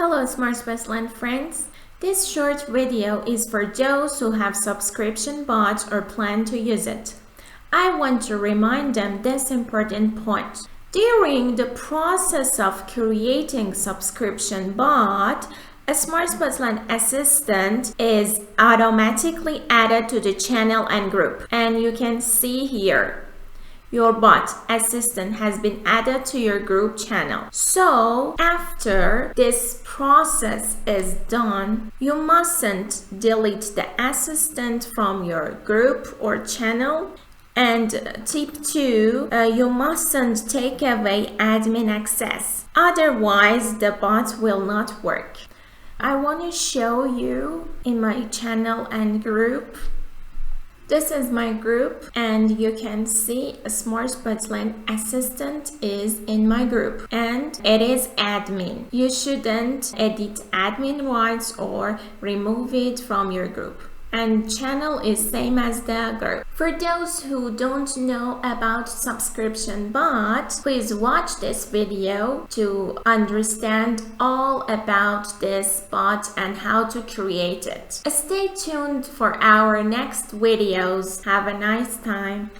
Hello Smart Spaceland friends. This short video is for those who have subscription bought or plan to use it. I want to remind them this important point. During the process of creating subscription bot, a Smart Spaceland assistant is automatically added to the channel and group, and you can see here your bot assistant has been added to your group channel. So after this process is done, you mustn't delete the assistant from your group or channel. And tip 2, you mustn't take away admin access. Otherwise, the bot will not work. I want to show you in my channel and group. This is my group, and you can see a Smart Spaceland assistant is in my group, and it is admin. You shouldn't edit admin rights or remove it from your group. And channel is same as the group. For those who don't know about subscription bot, please watch this video to understand all about this bot and how to create it. Stay tuned for our next videos. Have a nice time.